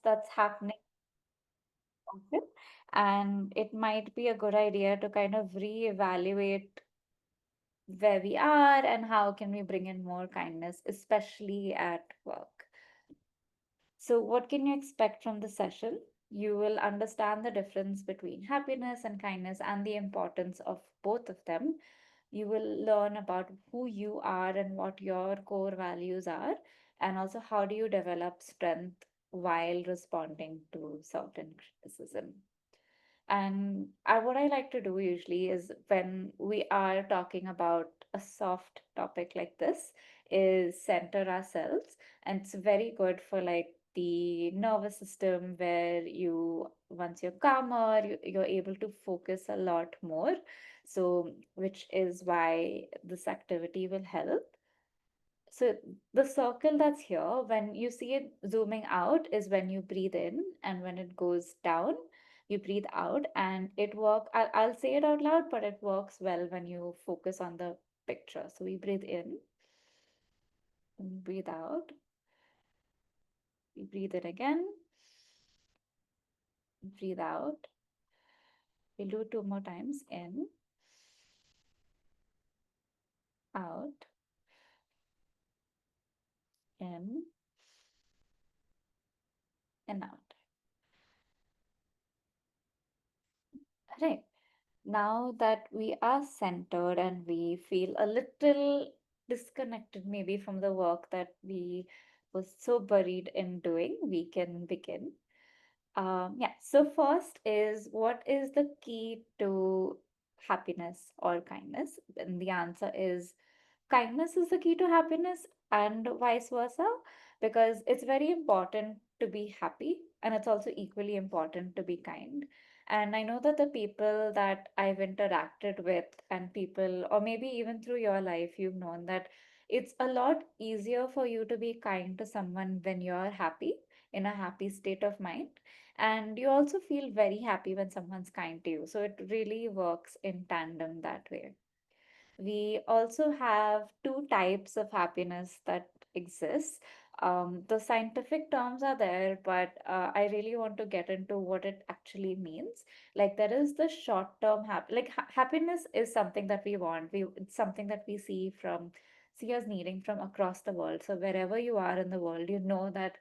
that's happening often, and it might be a good idea to kind of reevaluate where we are and how can we bring in more kindness, especially at work. So, what can you expect from the session? You will understand the difference between happiness and kindness and the importance of both of them. You will learn about who you are and what your core values are, and also how do you develop strength while responding to certain criticism. And what I like to do usually is when we are talking about a soft topic like this, is center ourselves. And it's very good for like the nervous system where once you're calmer, you're able to focus a lot more. So, which is why this activity will help. So the circle that's here, when you see it zooming out, is when you breathe in, and when it goes down, you breathe out, and it work. I'll say it out loud, but it works well when you focus on the picture. So we breathe in, and breathe out, we breathe in again, breathe out. We'll do two more times. In, out, in, and out. Right. Now that we are centered and we feel a little disconnected maybe from the work that we was so buried in doing, we can begin. Yeah, so first is, what is the key to happiness or kindness? And the answer is, kindness is the key to happiness and vice versa, because it's very important to be happy and it's also equally important to be kind. And I know that the people that I've interacted with, and people, or maybe even through your life, you've known that it's a lot easier for you to be kind to someone when you're happy, in a happy state of mind. And you also feel very happy when someone's kind to you. So it really works in tandem that way. We also have two types of happiness that exist. The scientific terms are there, but I really want to get into what it actually means. Like there is the short-term happiness is something that we want. It's something that we see us needing from across the world. So wherever you are in the world, you know that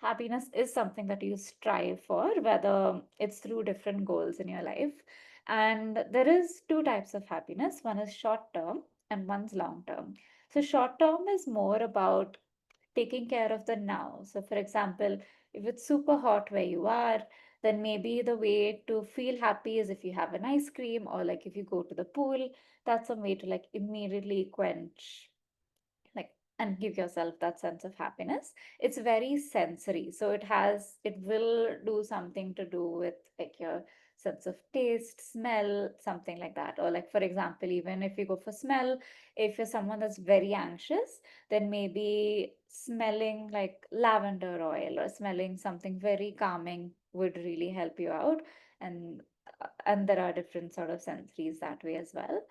happiness is something that you strive for, whether it's through different goals in your life. And there is two types of happiness. One is short term and one's long term. So short term is more about taking care of the now. So for example, if it's super hot where you are, then maybe the way to feel happy is if you have an ice cream, or like if you go to the pool. That's a way to like immediately quench, like, and give yourself that sense of happiness. It's very sensory, so it will do something to do with like your sense of taste, smell, something like that. Or like for example, even if you go for smell, if you're someone that's very anxious, then maybe smelling like lavender oil or smelling something very calming would really help you out. And and there are different sort of sensories that way as well.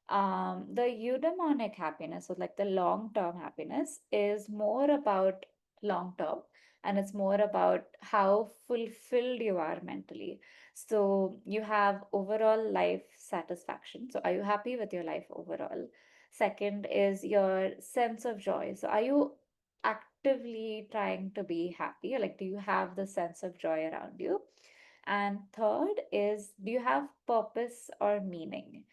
The eudaimonic happiness, or like the long term happiness, is more about long term, and it's more about how fulfilled you are mentally. So you have overall life satisfaction. So, are you happy with your life overall? Second is your sense of joy. So, are you actively trying to be happy? Like, do you have the sense of joy around you? And third is, do you have purpose or meaning?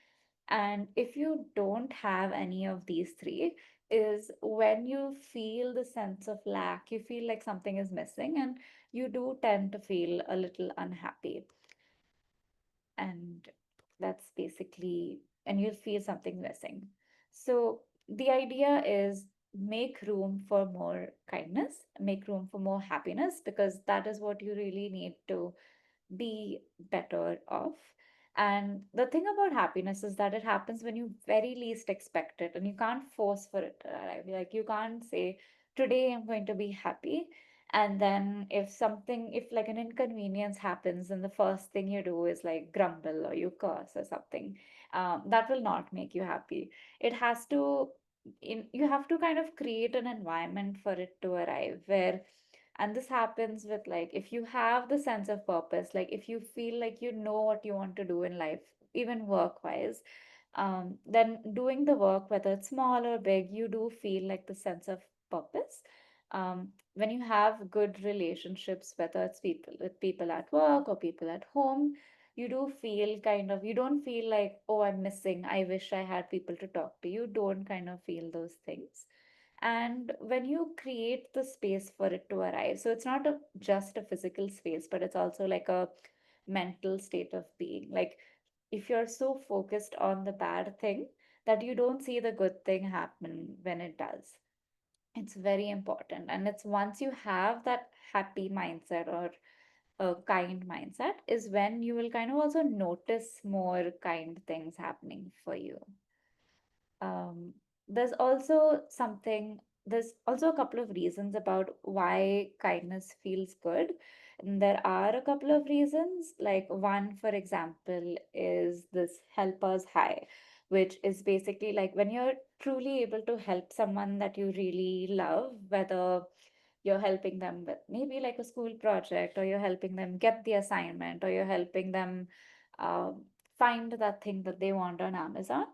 And if you don't have any of these three, is when you feel the sense of lack, you feel like something is missing, and you do tend to feel a little unhappy. And that's basically, and you'll feel something missing. So the idea is, make room for more kindness, make room for more happiness, because that is what you really need to be better off. And the thing about happiness is that it happens when you very least expect it, and you can't force for it to arrive. Like you can't say, today I'm going to be happy. And then if like an inconvenience happens, then the first thing you do is like grumble or you curse or something. That will not make you happy. It has to, you have to kind of create an environment for it to arrive, where And this happens with, like, if you have the sense of purpose, like if you feel like you know what you want to do in life, even work wise, then doing the work, whether it's small or big, you do feel like the sense of purpose. When you have good relationships, whether it's people with people at work or people at home, you do feel kind of, you don't feel like, oh, I'm missing, I wish I had people to talk to. You don't kind of feel those things. And when you create the space for it to arrive, so it's not just a physical space, but it's also like a mental state of being. Like, if you're so focused on the bad thing that you don't see the good thing happen when it does, it's very important. And it's once you have that happy mindset or a kind mindset, is when you will kind of also notice more kind things happening for you. um, there's also something, there's also a couple of reasons about why kindness feels good. And there are a couple of reasons. Like, one, for example, is this helper's high, which is basically like when you're truly able to help someone that you really love, whether you're helping them with maybe like a school project, or you're helping them get the assignment, or you're helping them find that thing that they want on Amazon.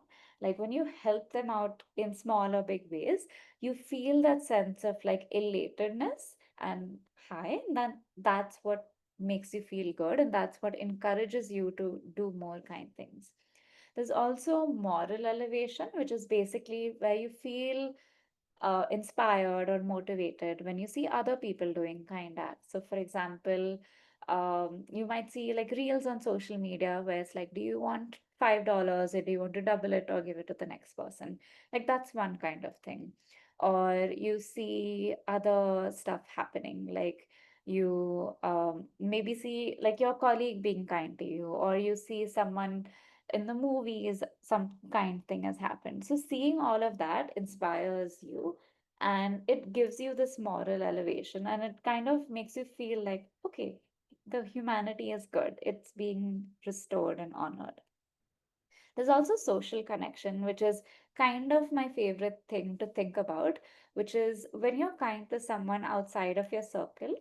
Like, when you help them out in small or big ways, you feel that sense of like elatedness and high. Then that's what makes you feel good, and that's what encourages you to do more kind things. There's also moral elevation, which is basically where you feel inspired or motivated when you see other people doing kind acts. So, for example, you might see like reels on social media where it's like, do you want $5, or do you want to double it or give it to the next person? Like, that's one kind of thing. Or you see other stuff happening, like you maybe see like your colleague being kind to you, or you see someone in the movies, some kind thing has happened. So seeing all of that inspires you, and it gives you this moral elevation, and it kind of makes you feel like, okay, the humanity is good, it's being restored and honored. There's also social connection, which is kind of my favorite thing to think about, which is when you're kind to someone outside of your circle.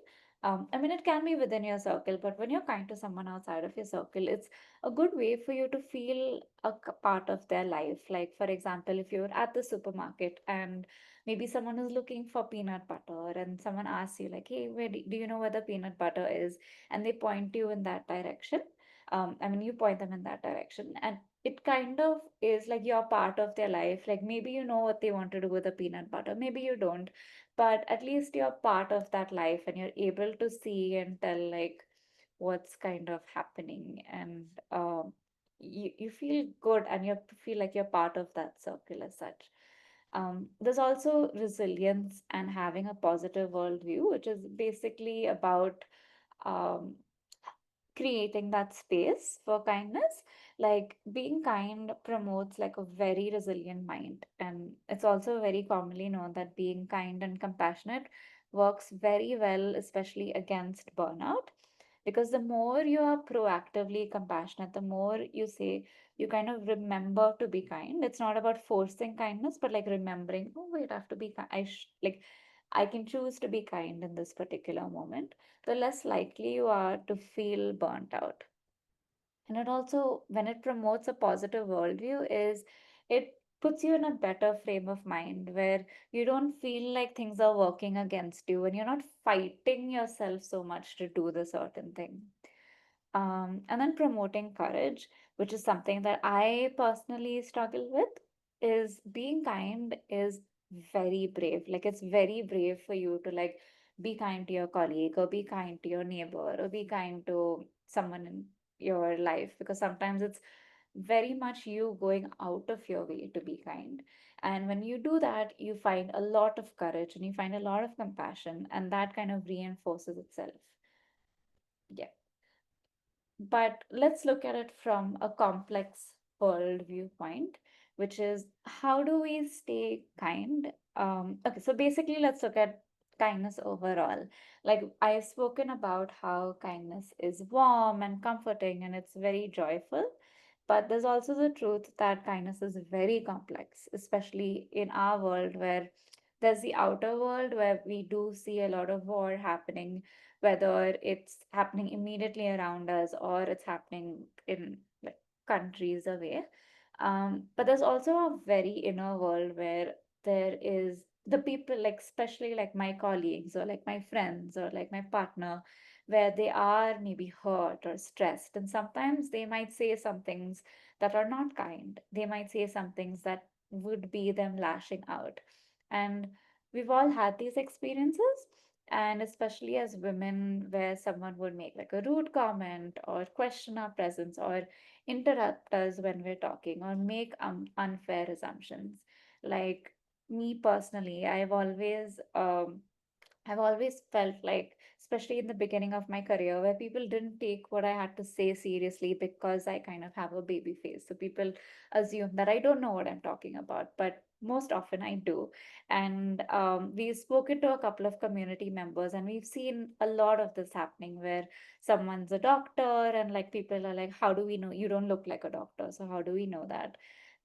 I mean, it can be within your circle, but when you're kind to someone outside of your circle, it's a good way for you to feel a part of their life. Like, for example, if you're at the supermarket and maybe someone is looking for peanut butter, and someone asks you, like, hey, where do you know where the peanut butter is? And they point you in that direction. I mean, you point them in that direction, and it kind of is like you're part of their life. Like, maybe you know what they want to do with the peanut butter, maybe you don't, but at least you're part of that life, and you're able to see and tell like what's kind of happening. And you feel good, and you feel like you're part of that circle as such. There's also resilience and having a positive worldview, which is basically about um, creating that space for kindness. Like, being kind promotes like a very resilient mind, and it's also very commonly known that being kind and compassionate works very well, especially against burnout. Because the more you are proactively compassionate, the more you say, you kind of remember to be kind. It's not about forcing kindness, but like remembering, oh wait, I have to be kind. Like, I can choose to be kind in this particular moment, the less likely you are to feel burnt out. And it also, when it promotes a positive worldview, is it puts you in a better frame of mind where you don't feel like things are working against you, and you're not fighting yourself so much to do the certain thing. And then promoting courage, which is something that I personally struggle with, is being kind is very brave. Like, it's very brave for you to like be kind to your colleague, or be kind to your neighbor, or be kind to someone in your life, because sometimes it's very much you going out of your way to be kind. And when you do that, you find a lot of courage, and you find a lot of compassion, and that kind of reinforces itself. Yeah. But let's look at it from a complex world viewpoint, which is, how do we stay kind? Okay, so basically, let's look at kindness overall. Like, I've spoken about how kindness is warm and comforting, and it's very joyful. But there's also the truth that kindness is very complex, especially in our world where There's the outer world where we do see a lot of war happening, whether it's happening immediately around us or it's happening in like countries away. But there's also a very inner world where there is the people, like especially like my colleagues or like my friends or like my partner, where they are maybe hurt or stressed. And sometimes they might say some things that are not kind. They might say some things that would be them lashing out. And we've all had these experiences. And especially as women, where someone would make like a rude comment or question our presence or interrupt us when we're talking or make unfair assumptions. Like me personally, I've always felt like, especially in the beginning of my career, where people didn't take what I had to say seriously because I kind of have a baby face. So people assume that I don't know what I'm talking about, but most often I do. And we've spoken to a couple of community members, and we've seen a lot of this happening where someone's a doctor, and like people are like, how do we know? You don't look like a doctor. So how do we know that?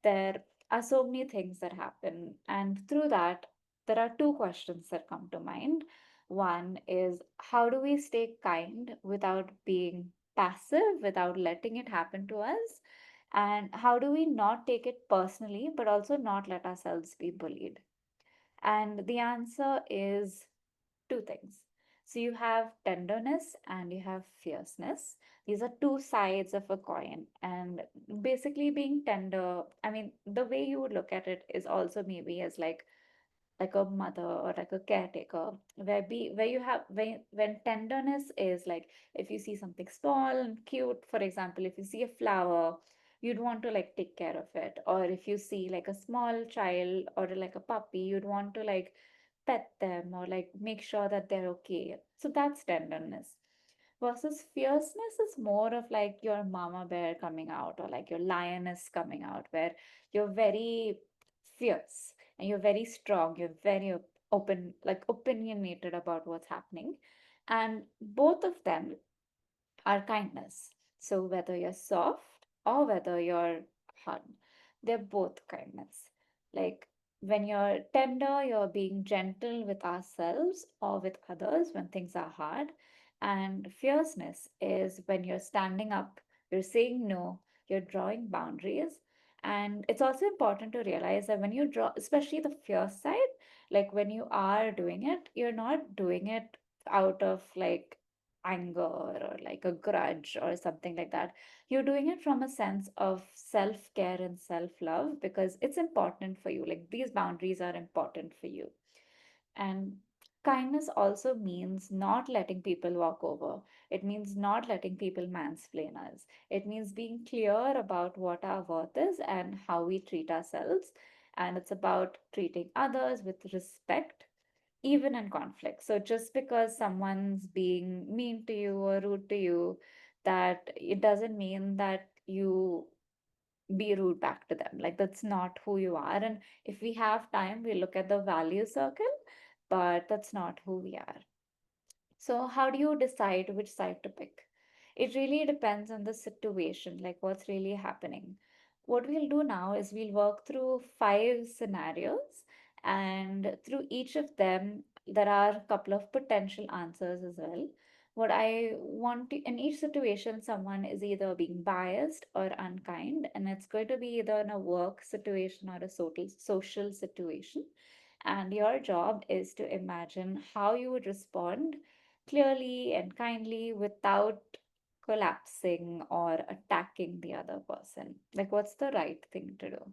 There are so many things that happen. And through that, there are two questions that come to mind. One is, how do we stay kind without being passive, without letting it happen to us? And how do we not take it personally, but also not let ourselves be bullied? And the answer is two things. So you have tenderness and you have fierceness. These are two sides of a coin. And basically, being tender, I mean, the way you would look at it is also maybe as like a mother or like a caretaker, where you have when tenderness is like, if you see something small and cute, for example, if you see a flower, you'd want to like take care of it. Or if you see like a small child or like a puppy, you'd want to like pet them or like make sure that they're okay. So that's tenderness. Versus fierceness is more of like your mama bear coming out or like your lioness coming out, where you're very fierce and you're very strong, you're very open, like opinionated about what's happening. And both of them are kindness. So whether you're soft or whether you're hard, they're both kindness. Like when you're tender, you're being gentle with ourselves or with others when things are hard. And fierceness is when you're standing up, you're saying no, you're drawing boundaries. And it's also important to realize that when you draw, especially the fierce side, like when you are doing it, you're not doing it out of like anger or like a grudge or something like that. You're doing it from a sense of self care and self love because it's important for you. Like these boundaries are important for you. And kindness also means not letting people walk over. It means not letting people mansplain us. It means being clear about what our worth is and how we treat ourselves. And it's about treating others with respect even in conflict. So just because someone's being mean to you or rude to you, that it doesn't mean that you be rude back to them. Like that's not who you are. And if we have time, we look at the value circle, but that's not who we are. So, how do you decide which side to pick? It really depends on the situation, like what's really happening. What we'll do now is we'll work through five scenarios, and through each of them, there are a couple of potential answers as well. What I want to, in each situation, someone is either being biased or unkind, and it's going to be either in a work situation or a social situation. And your job is to imagine how you would respond clearly and kindly without collapsing or attacking the other person. Like, what's the right thing to do?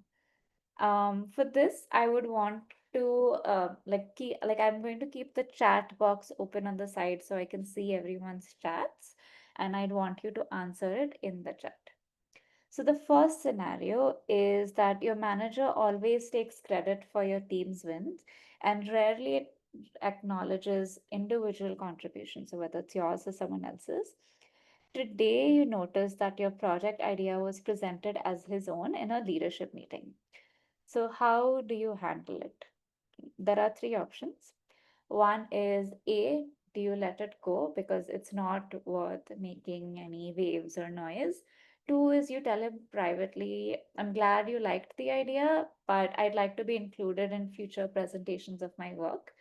For this, I would want to I'm going to keep the chat box open on the side so I can see everyone's chats, and I'd want you to answer it in the chat. So the first scenario is that your manager always takes credit for your team's wins and rarely acknowledges individual contributions, so whether it's yours or someone else's. Today, you notice that your project idea was presented as his own in a leadership meeting. So, how do you handle it? There are three options. One is A, do you let it go because it's not worth making any waves or noise? Two is you tell him privately, I'm glad you liked the idea, but I'd like to be included in future presentations of my work.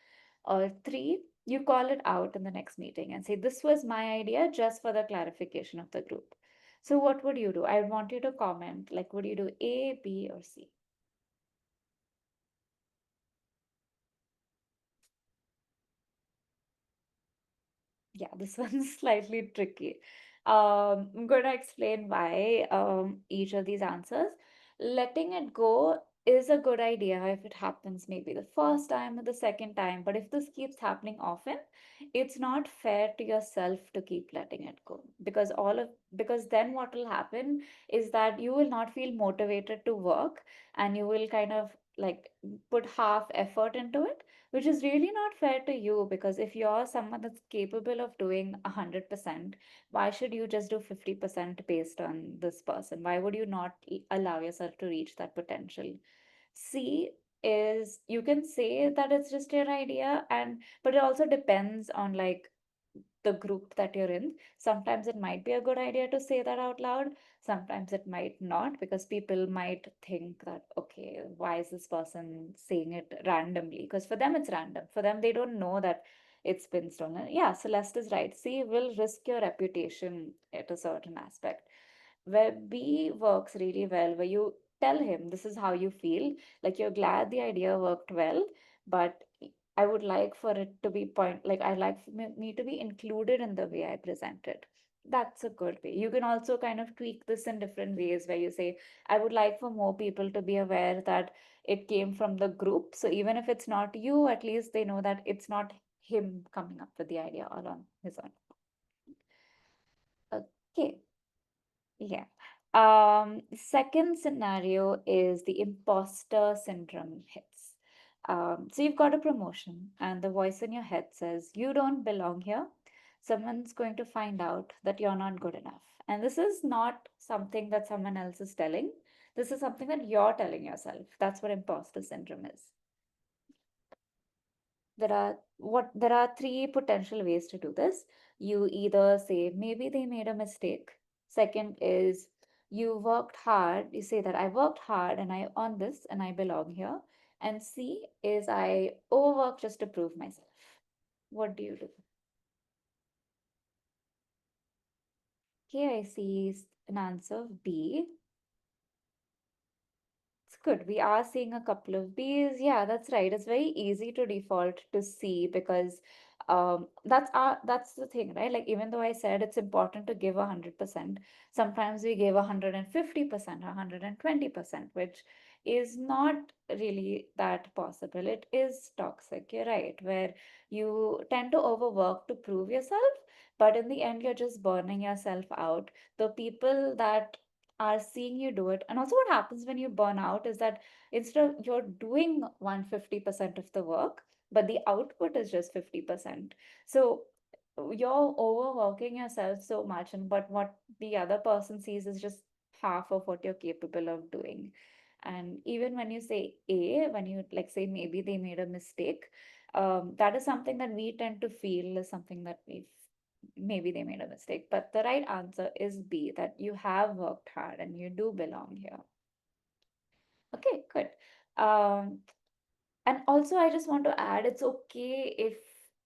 Or three, you call it out in the next meeting and say, this was my idea just for the clarification of the group. So what would you do? I want you to comment, like, would you do A, B, or C? Yeah, this one's slightly tricky. I'm going to explain why each of these answers. Letting it go is a good idea if it happens maybe the first time or the second time, but if this keeps happening often, it's not fair to yourself to keep letting it go because then what will happen is that you will not feel motivated to work and you will kind of like put half effort into it, which is really not fair to you, because if you're someone that's capable of doing 100%, why should you just do 50% based on this person? Why would you not allow yourself to reach that potential? C is you can say that it's just your idea, and but it also depends on like the group that you're in. Sometimes it might be a good idea to say that out loud. Sometimes it might not, because people might think that, okay, why is this person saying it randomly? Because for them, it's random. For them, they don't know that it's been stolen. Yeah, Celeste is right. C will risk your reputation at a certain aspect. Where B works really well, where you tell him this is how you feel, like you're glad the idea worked well, but I would like for it to be like I like for me to be included in the way I present it. That's a good way. You can also kind of tweak this in different ways where you say, I would like for more people to be aware that it came from the group. So even if it's not you, at least they know that it's not him coming up with the idea all on his own. Okay. Yeah. Second scenario is the imposter syndrome hits. So you've got a promotion, and the voice in your head says, you don't belong here. Someone's going to find out that you're not good enough. And this is not something that someone else is telling. This is something that you're telling yourself. That's what imposter syndrome is. There are three potential ways to do this. You either say maybe they made a mistake. Second is you worked hard. You say that I worked hard and I earned this and I belong here. And C is I overworked just to prove myself. What do you do? Here I see an answer B. It's good. We are seeing a couple of Bs. Yeah, that's right. It's very easy to default to C because that's the thing, right? Like even though I said it's important to give 100%, sometimes we give 150%, 120%, which is not really that possible. It is toxic. You're right, where you tend to overwork to prove yourself, but in the end, you're just burning yourself out. The people that are seeing you do it. And also, what happens when you burn out is that instead of you're doing 150% of the work, but the output is just 50%. So you're overworking yourself so much, and but what the other person sees is just half of what you're capable of doing. And even when you say A, when you like say maybe they made a mistake, that is something that we tend to feel is something that we maybe they made a mistake. But the right answer is B, that you have worked hard and you do belong here. Okay, good. Um, and also, I just want to add it's okay if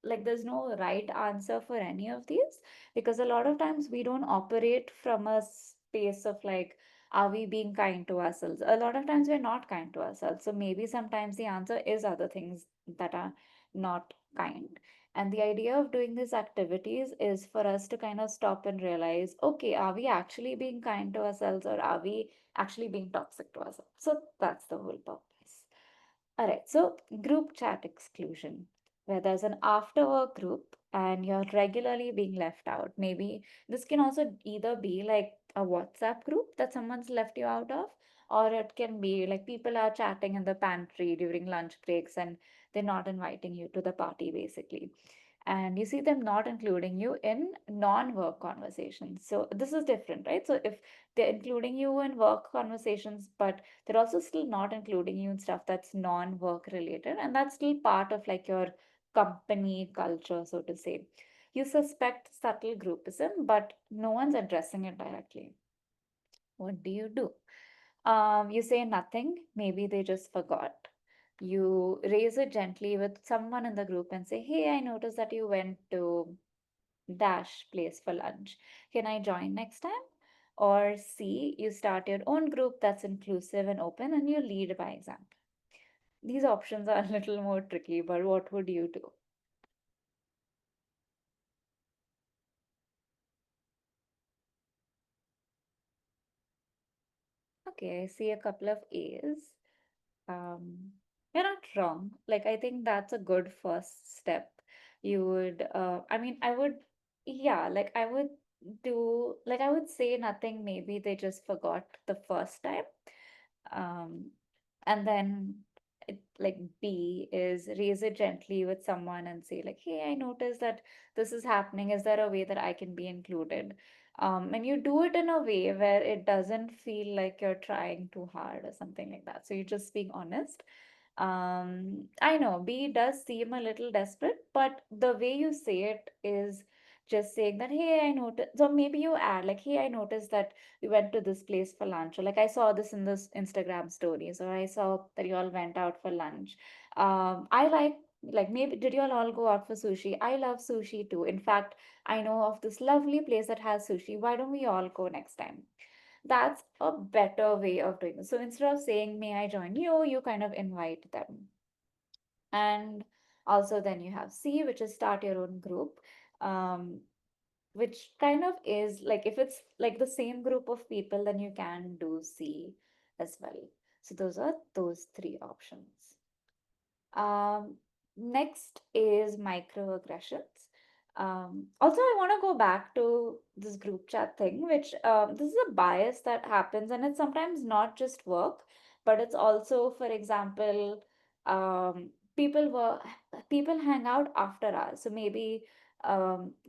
like there's no right answer for any of these, because a lot of times we don't operate from a space of like, are we being kind to ourselves? A lot of times we're not kind to ourselves. So maybe sometimes the answer is other things that are not kind. And the idea of doing these activities is for us to kind of stop and realize, okay, are we actually being kind to ourselves or are we actually being toxic to ourselves? So that's the whole purpose. All right, so group chat exclusion, where there's an after work group and you're regularly being left out. Maybe this can also either be like a WhatsApp group that someone's left you out of, or it can be like people are chatting in the pantry during lunch breaks and they're not inviting you to the party, basically. And you see them not including you in non-work conversations. So this is different, right? So if they're including you in work conversations, but they're also still not including you in stuff that's non-work related, and that's still part of like your company culture, so to say. You suspect subtle groupism, but no one's addressing it directly. What do you do? You say nothing, maybe they just forgot. You raise it gently with someone in the group and say, hey, I noticed that you went to dash place for lunch. Can I join next time? Or C, you start your own group that's inclusive and open and you lead by example. These options are a little more tricky, but what would you do? Okay, I see a couple of A's. Um, you're not wrong. Like, I think that's a good first step. You would, I mean, I would, yeah, like, I would do, like, I would say nothing. Maybe they just forgot the first time. Um, and then like B is raise it gently with someone and say like, hey, I noticed that this is happening. Is there a way that I can be included? And you do it in a way where it doesn't feel like you're trying too hard or something like that. So you're just being honest. I know B does seem a little desperate, but the way you say it is just saying that, hey, I noticed. So maybe you add like, hey, I noticed that we went to this place for lunch, or like I saw this in this Instagram stories, or I saw that you all went out for lunch. I like maybe did you all go out for sushi? I love sushi too. In fact, I know of this lovely place that has sushi. Why don't we all go next time? That's a better way of doing it. So instead of saying, may I join you, you kind of invite them. And also then you have C, which is start your own group. Um, which kind of is like if it's like the same group of people, then you can do C as well. So those are those three options. Next is microaggressions. Also, I want to go back to this group chat thing, which this is a bias that happens, and it's sometimes not just work, but it's also, for example, people were people hang out after hours. So maybe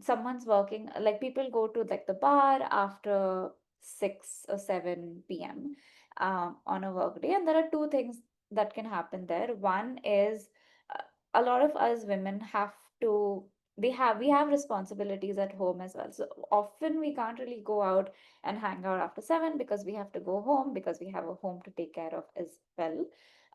someone's working, like people go to like the bar after 6 or 7 p.m. On a work day, and there are two things that can happen there. One is uh, a lot of us women have to we have responsibilities at home as well. So often we can't really go out and hang out after 7 because we have to go home because we have a home to take care of as well.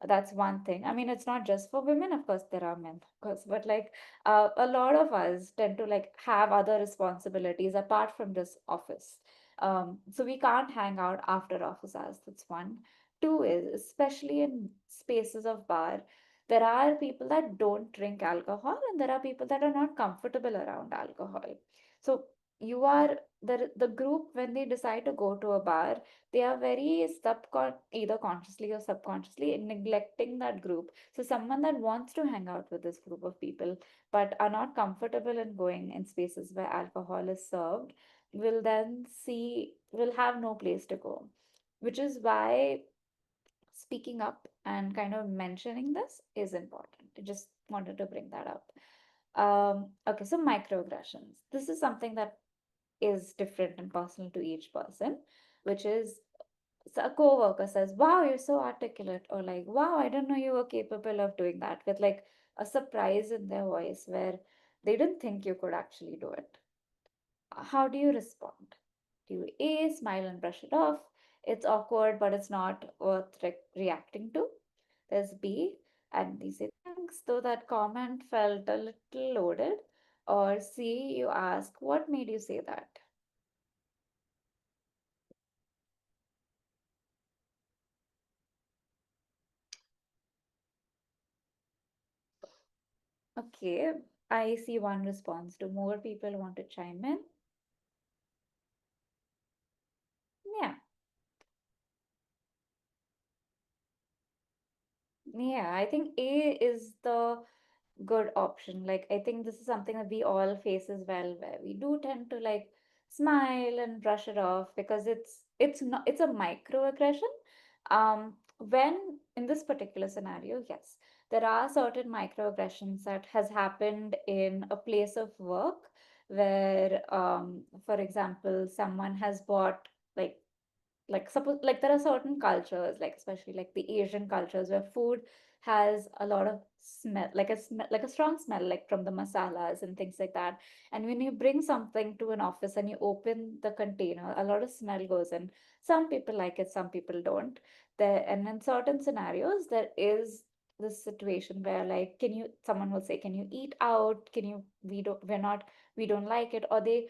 That's one thing. I mean, it's not just for women, of course, there are men, of course, but like a lot of us tend to like have other responsibilities apart from this office. So we can't hang out after office hours. That's one. Two is, especially in spaces of bar, there are people that don't drink alcohol and there are people that are not comfortable around alcohol. So you are the group when they decide to go to a bar, they are very either consciously or subconsciously neglecting that group. So someone that wants to hang out with this group of people but are not comfortable in going in spaces where alcohol is served will have no place to go, which is why speaking up and kind of mentioning this is important. I just wanted to bring that up. Okay, so microaggressions. This is something that is different and personal to each person, which is so a coworker says, "Wow, you're so articulate," or like, "Wow, I didn't know you were capable of doing that," with like a surprise in their voice where they didn't think you could actually do it. How do you respond? Do you A, smile and brush it off? It's awkward, but it's not worth reacting to. There's B, and they say thanks, though that comment felt a little loaded. Or C, you ask, what made you say that? Okay, I see one response. Do more people want to chime in? Yeah, yeah, I think A is the good option. Like, I think this is something that we all face as well, where we do tend to like smile and brush it off because it's not it's a microaggression. When in this particular scenario, yes, there are certain microaggressions that has happened in a place of work where, for example, someone has bought like suppose like there are certain cultures like especially like the Asian cultures where food has a lot of smell, like a smell, like a strong smell, like from the masalas and things like that. And when you bring something to an office and you open the container, a lot of smell goes in. Some people like it, some people don't. There, and in certain scenarios, there is this situation where, like, can you, someone will say, can you eat out? Can you, we don't like it, or they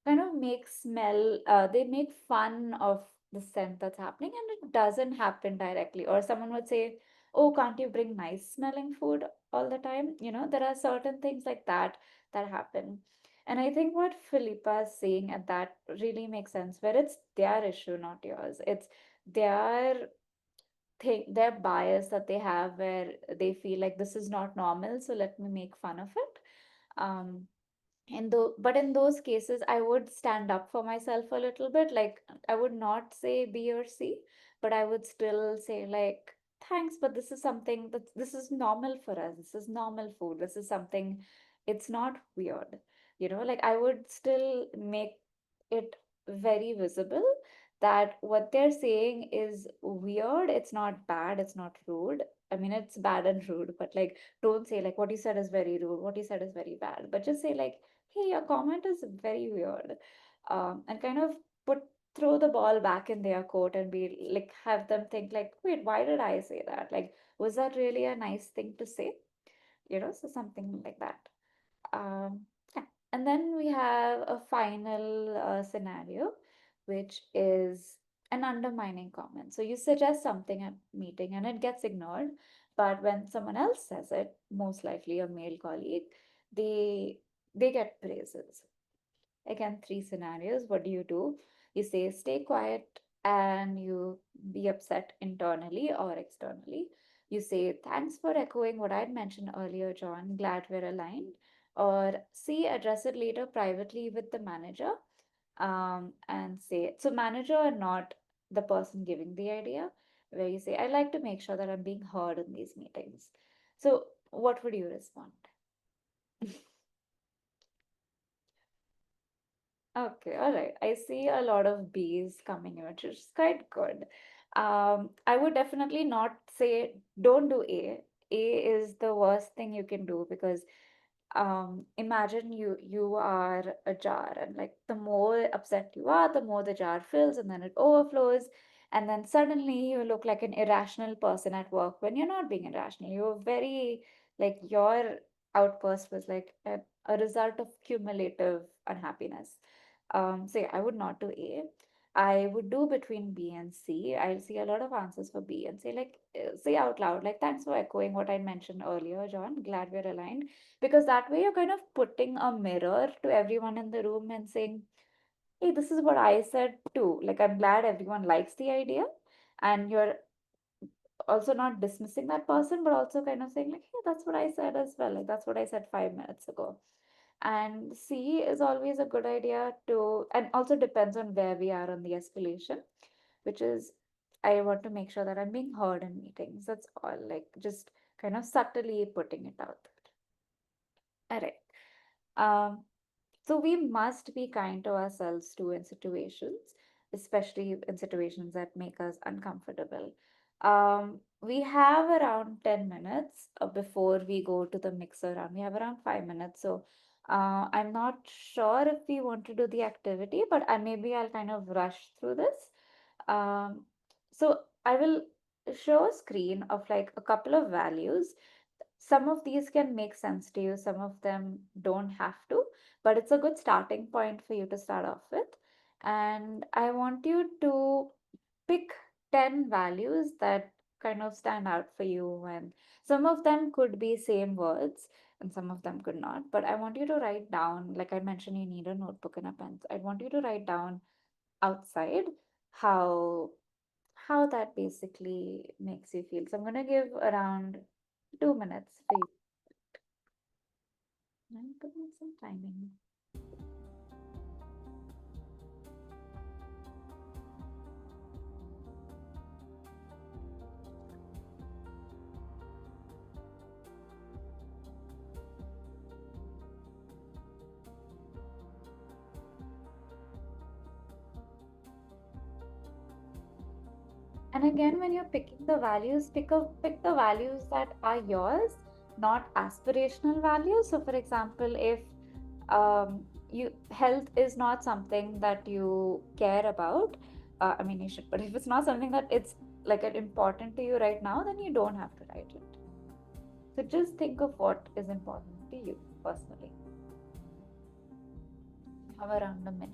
kind of make smell, they make fun of the scent that's happening, and it doesn't happen directly. Or someone would say, oh, can't you bring nice smelling food all the time? There are certain things like that that happen. And I think what Philippa is saying at that really makes sense, where it's their issue, not yours. It's their their bias that they have, where they feel like this is not normal, so let me make fun of it. um but in those cases, I would stand up for myself a little bit. Like, I would not say B or C, but I would still say, like, thanks, but this is something that this is normal for us. This is normal food. This is something, it's not weird. Like, I would still make it very visible that what they're saying is weird. It's not bad. It's not rude. I mean, it's bad and rude, but like, don't say like what you said is very rude, what you said is very bad, but just say like, hey, your comment is very weird. And kind of put throw the ball back in their court and be like, have them think like, wait, why did I say that? Like, was that really a nice thing to say? So something like that. Yeah. And then we have a final scenario, which is an undermining comment. So you suggest something at meeting and it gets ignored, but when someone else says it, most likely a male colleague, they they get praises. Again, three scenarios. What do? You say stay quiet and you be upset internally or externally. You say thanks for echoing what I'd mentioned earlier, John. Glad we're aligned. Or see, address it later privately with the manager. And say, so manager are not the person giving the idea, where you say, I like to make sure that I'm being heard in these meetings. So what would you respond? Okay, all right. I see a lot of B's coming in, which is quite good. I would definitely not say don't do A. A is the worst thing you can do, because imagine you are a jar, and like the more upset you are, the more the jar fills and then it overflows, and then suddenly you look like an irrational person at work when you're not being irrational. You're very, like, your outburst was like a result of cumulative unhappiness. So yeah, I would not do A. I would do between B and C. I'll see a lot of answers for B and say, like, say out loud, like, thanks for echoing what I mentioned earlier, John. Glad we're aligned. Because that way you're kind of putting a mirror to everyone in the room and saying, hey, this is what I said too. Like, I'm glad everyone likes the idea. And you're also not dismissing that person, but also kind of saying, like, hey, that's what I said as well. Like, that's what I said 5 minutes ago. And C is always a good idea to, and also depends on where we are on the escalation, which is, I want to make sure that I'm being heard in meetings. That's all. Like, just kind of subtly putting it out there. All right. Um, so we must be kind to ourselves too in situations, especially in situations that make us uncomfortable. We have around 10 minutes before we go to the mixer round. We have around 5 minutes. So I'm not sure if we want to do the activity, but maybe I'll kind of rush through this. Um, so I will show a screen of like a couple of values. Some of these can make sense to you, some of them don't have to, but it's a good starting point for you to start off with. And I want you to pick 10 values that kind of stand out for you. And some of them could be same words and some of them could not. But I want you to write down, like I mentioned, you need a notebook and a pen. I want you to write down outside how that basically makes you feel. So I'm gonna give around 2 minutes for you. I'm putting some timing. And again, when you're picking the values, pick the values that are yours, not aspirational values. So, for example, if you health is not something that you care about, I mean, you should, but if it's not something that it's like important to you right now, then you don't have to write it. So, just think of what is important to you personally. Have around a minute.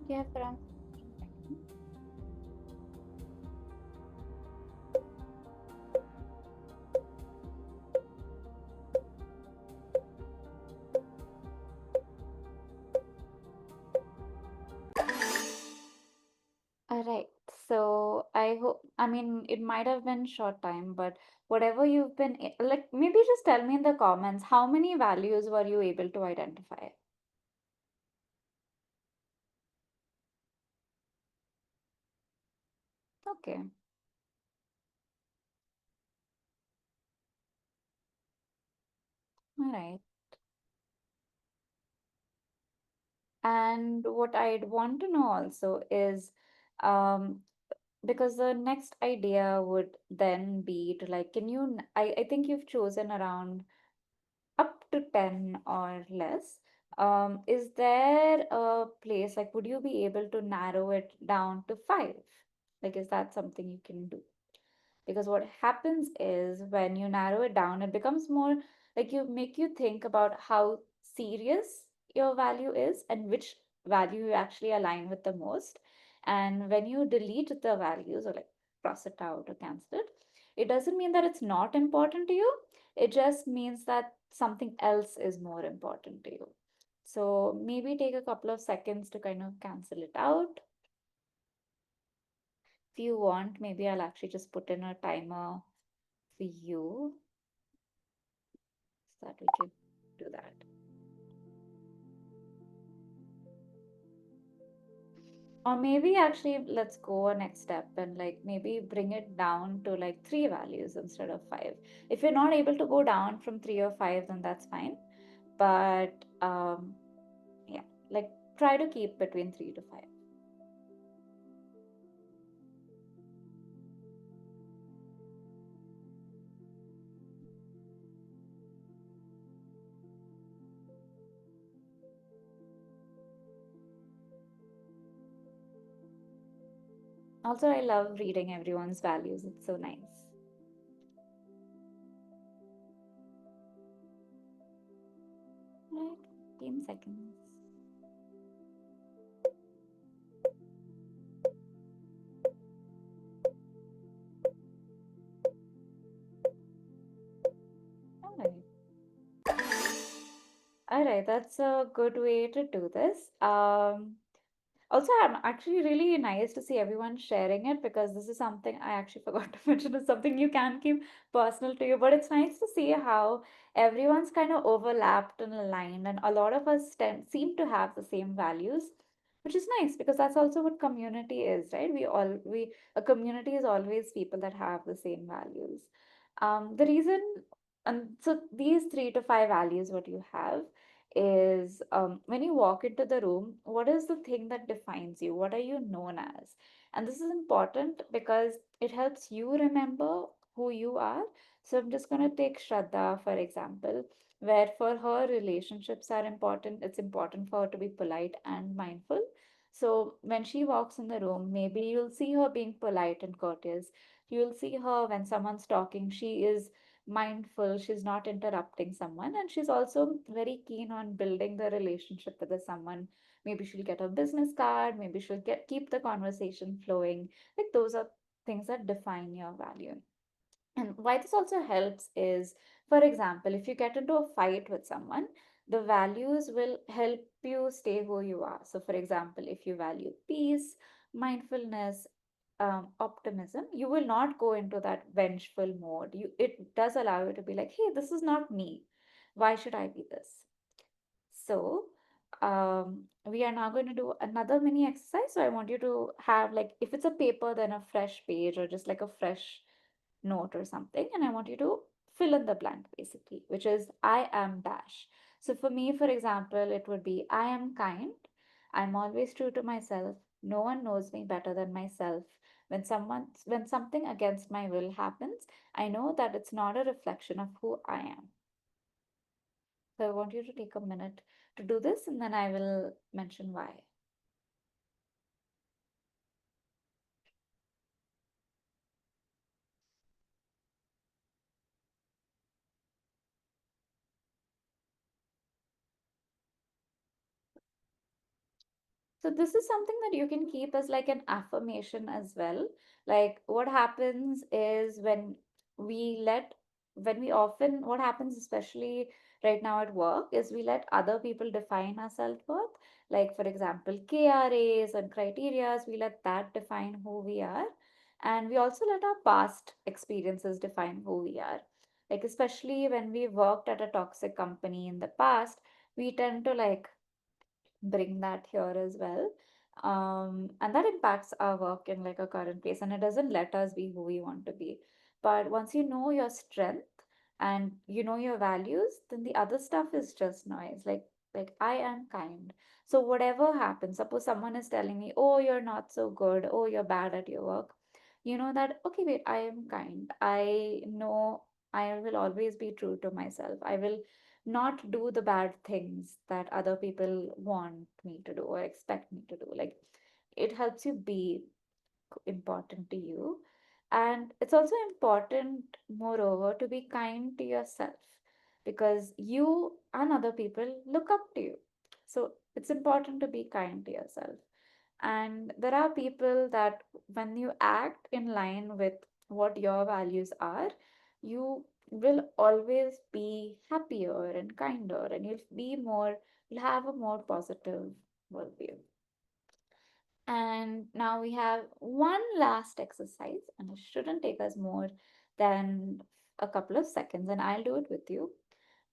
You have around 15 seconds. All right. So I hope, I mean, it might have been short time, but whatever you've been, like, maybe just tell me in the comments how many values were you able to identify? Okay. All right. And what I'd want to know also is, um, because the next idea would then be to like, can you, I think you've chosen around up to 10 or less. Is there a place, like, would you be able to narrow it down to five? Like, is that something you can do? Because what happens is when you narrow it down, it becomes more like you make you think about how serious your value is and which value you actually align with the most. And when you delete the values or like cross it out or cancel it, it doesn't mean that it's not important to you. It just means that something else is more important to you. So maybe take a couple of seconds to kind of cancel it out. If you want, maybe I'll actually just put in a timer for you so that we can do that. Or maybe actually let's go a next step and like maybe bring it down to like three values instead of five. If you're not able to go down from three or five, then that's fine. But yeah, like try to keep between three to five. Also, I love reading everyone's values. It's so nice. Right, 15 seconds. All right. All right, that's a good way to do this. Also, I'm actually really nice to see everyone sharing it because this is something I actually forgot to mention. It's something you can keep personal to you, but it's nice to see how everyone's kind of overlapped and aligned, and a lot of us seem to have the same values, which is nice because that's also what community is, right? We a community is always people that have the same values. The reason, and so these three to five values, what you have is when you walk into the room, what is the thing that defines you? What are you known as? And this is important because it helps you remember who you are. So I'm just going to take Shraddha, for example, where for her relationships are important. It's important for her to be polite and mindful. So when she walks in the room, maybe you'll see her being polite and courteous. You'll see her when someone's talking, she is mindful, she's not interrupting someone, and she's also very keen on building the relationship with the someone Maybe she'll get a business card, maybe she'll get keep the conversation flowing. Like those are things that define your value. And why this also helps is, for example, if you get into a fight with someone, the values will help you stay who you are. So, for example, if you value peace, mindfulness, optimism, you will not go into that vengeful mode. It does allow you to be like, hey, this is not me. Why should I be this? So, we are now going to do another mini exercise. So, I want you to have, like, if it's a paper, then a fresh page or just like a fresh note or something. And I want you to fill in the blank basically, which is I am dash. So, for me, for example, it would be I am kind. I'm always true to myself. No one knows me better than myself. When something against my will happens, I know that it's not a reflection of who I am. So I want you to take a minute to do this and then I will mention why. So this is something that you can keep as like an affirmation as well. Like what happens is we let when we often what happens especially right now at work is we let other people define our self-worth. Like for example, KRAs and criterias, we let that define who we are. And we also let our past experiences define who we are. Like especially when we worked at a toxic company in the past, we tend to like bring that here as well. And that impacts our work in like a current place and it doesn't let us be who we want to be. But once you know your strength and you know your values, then the other stuff is just noise. Like I am kind. So whatever happens, suppose someone is telling me, oh, you're not so good, oh, you're bad at your work. You know that, okay, wait, I am kind. I know I will always be true to myself. I will not do the bad things that other people want me to do or expect me to do. Like it helps you be important to you. And it's also important, moreover, to be kind to yourself because you and other people look up to you. So it's important to be kind to yourself. And there are people that when you act in line with what your values are, you will always be happier and kinder, and you'll have a more positive worldview. And now we have one last exercise, and it shouldn't take us more than a couple of seconds, and I'll do it with you,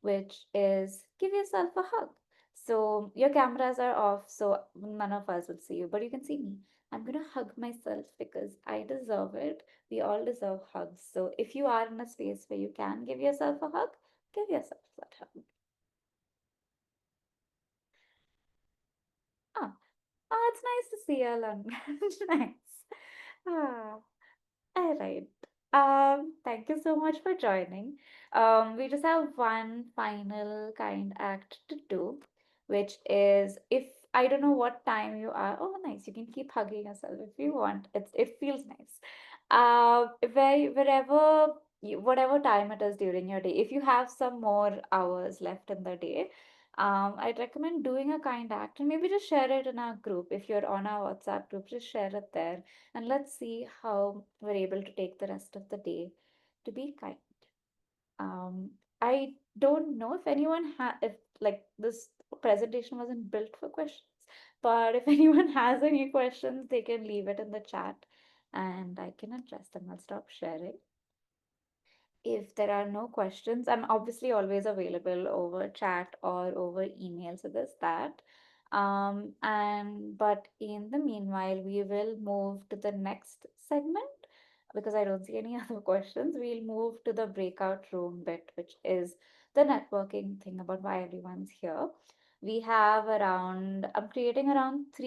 which is give yourself a hug. So your cameras are off, so none of us will see you, but you can see me. I'm gonna hug myself because I deserve it. We all deserve hugs. So if you are in a space where you can give yourself a hug, give yourself that hug. Ah, it's nice to see you, Alan. Nice. Ah. All right. Thank you so much for joining. We just have one final kind act to do, which is if I don't know what time you are. Oh, nice. You can keep hugging yourself if you want. It feels nice. Wherever whatever time it is during your day, if you have some more hours left in the day, I'd recommend doing a kind act and maybe just share it in our group. If you're on our WhatsApp group, just share it there and let's see how we're able to take the rest of the day to be kind. Um, I don't know if if like this presentation wasn't built for questions, but if anyone has any questions, they can leave it in the chat and I can address them. I'll stop sharing. If there are no questions, I'm obviously always available over chat or over email. So there's that. And but in the meanwhile, we will move to the next segment because I don't see any other questions. We'll move to the breakout room bit, which is the networking thing about why everyone's here. I'm creating around